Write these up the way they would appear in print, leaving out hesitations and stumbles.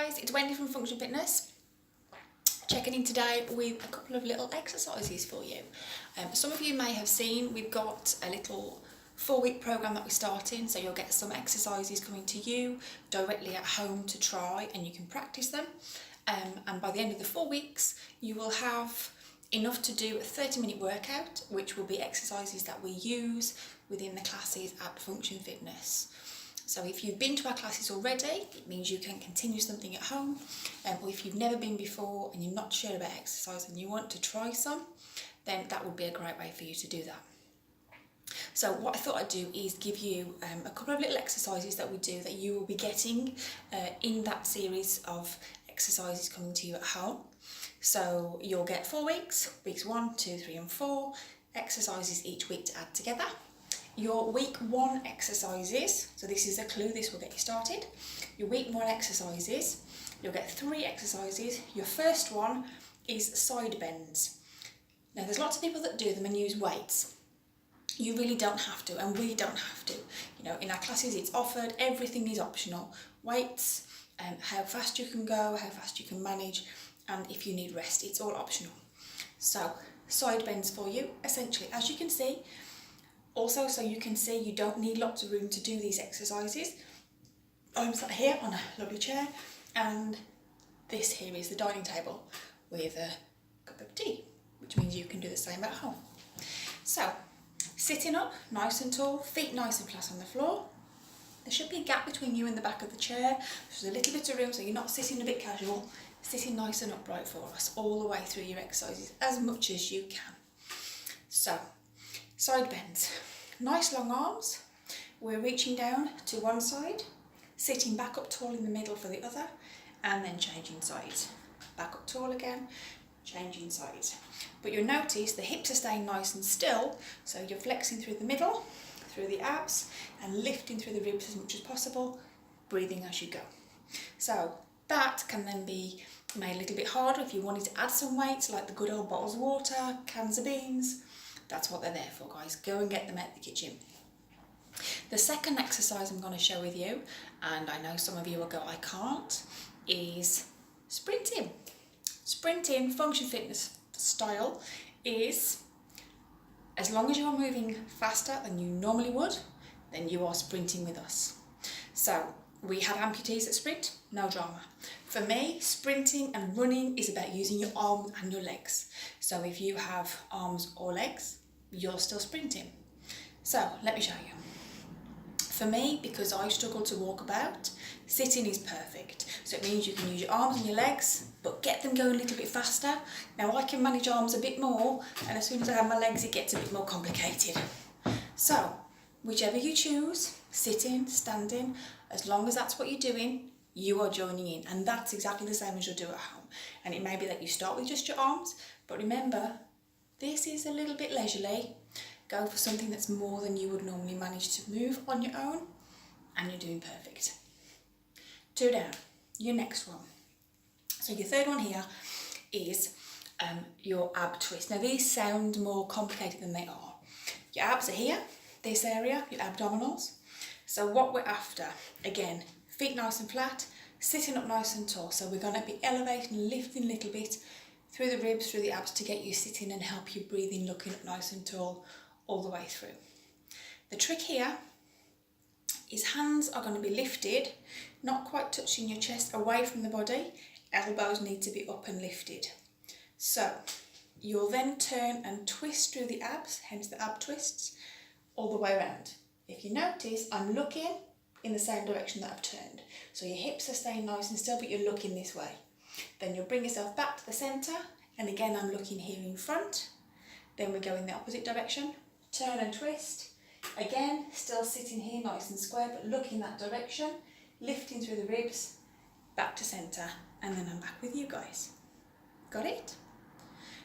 guys, it's Wendy from Function Fitness, checking in today with a couple of little exercises for you. Some of you may have seen we've got a little 4-week program that we're starting, so you'll get some exercises coming to you directly at home to try, and you can practice them. And by the end of the 4 weeks, you will have enough to do a 30-minute workout, which will be exercises that we use within the classes at Function Fitness. So if you've been to our classes already, it means you can continue something at home. Or if you've never been before and you're not sure about exercise and you want to try some, then that would be a great way for you to do that. So what I thought I'd do is give you a couple of little exercises that we do that you will be getting in that series of exercises coming to you at home. So you'll get 4 weeks, weeks 1, 2, 3 and 4, exercises each week to add together. Your week 1 exercises, so this is a clue, this will get you started. Your week 1 exercises, you'll get 3 exercises. Your first one is side bends. Now there's lots of people that do them and use weights. You really don't have to, and we don't have to. You know, in our classes it's offered, everything is optional. Weights, how fast you can go, how fast you can manage, and if you need rest, it's all optional. So side bends for you, essentially, as you can see. Also, so you can see, you don't need lots of room to do these exercises. I'm sat here on a lovely chair, and this here is the dining table with a cup of tea, which means you can do the same at home. So, sitting up, nice and tall, feet nice and flat on the floor. There should be a gap between you and the back of the chair. There's a little bit of room, so you're not sitting a bit casual, sitting nice and upright for us all the way through your exercises, as much as you can. So, side bends. Nice long arms. We're reaching down to one side, sitting back up tall in the middle for the other, and then changing sides. Back up tall again, changing sides. But you'll notice the hips are staying nice and still, so you're flexing through the middle, through the abs, and lifting through the ribs as much as possible, breathing as you go. So that can then be made a little bit harder if you wanted to add some weights, like the good old bottles of water, cans of beans. That's what they're there for, guys. Go and get them out the kitchen. The second exercise I'm going to share with you, and I know some of you will go, I can't, is sprinting. Sprinting, Function Fitness style, is as long as you are moving faster than you normally would, then you are sprinting with us. So we have amputees that sprint, no drama. For me, sprinting and running is about using your arms and your legs. So if you have arms or legs, you're still sprinting. So let me show you. For me, because I struggle to walk about, sitting is perfect. So it means you can use your arms and your legs, but get them going a little bit faster. Now I can manage arms a bit more, and as soon as I have my legs, it gets a bit more complicated. So whichever you choose, sitting, standing, as long as that's what you're doing, you are joining in, and that's exactly the same as you'll do at home. And it may be that you start with just your arms, but remember, this is a little bit leisurely. Go for something that's more than you would normally manage to move on your own, and you're doing perfect. 2 down, your next one. So your third one here is your ab twist. Now these sound more complicated than they are. Your abs are here, this area, your abdominals. So what we're after, again, feet nice and flat, sitting up nice and tall. So we're going to be elevating and lifting a little bit through the ribs, through the abs to get you sitting and help you breathe in, looking up nice and tall all the way through. The trick here is hands are going to be lifted, not quite touching your chest, away from the body. Elbows need to be up and lifted. So you'll then turn and twist through the abs, hence the ab twists, all the way around. If you notice, I'm looking in the same direction that I've turned. So your hips are staying nice and still, but you're looking this way. Then you'll bring yourself back to the centre, and again I'm looking here in front. Then we go in the opposite direction, turn and twist. Again, still sitting here nice and square, but looking that direction, lifting through the ribs, back to centre, and then I'm back with you guys. Got it?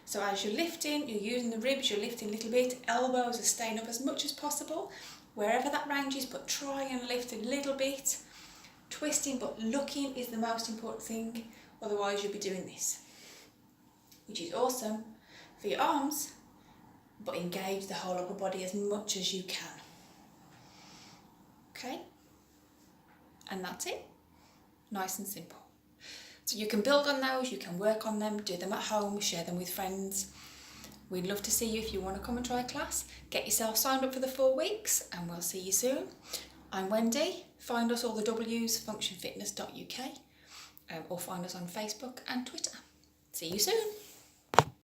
So as you're lifting, you're using the ribs, you're lifting a little bit, elbows are staying up as much as possible, wherever that range is, but try and lift a little bit. Twisting, but looking is the most important thing, otherwise you'll be doing this, which is awesome for your arms, but engage the whole upper body as much as you can. Okay? And that's it. Nice and simple. So you can build on those, you can work on them, do them at home, share them with friends. We'd love to see you if you want to come and try a class. Get yourself signed up for the 4 weeks and we'll see you soon. I'm Wendy. Find us all the W's, functionfitness.uk, or find us on Facebook and Twitter. See you soon.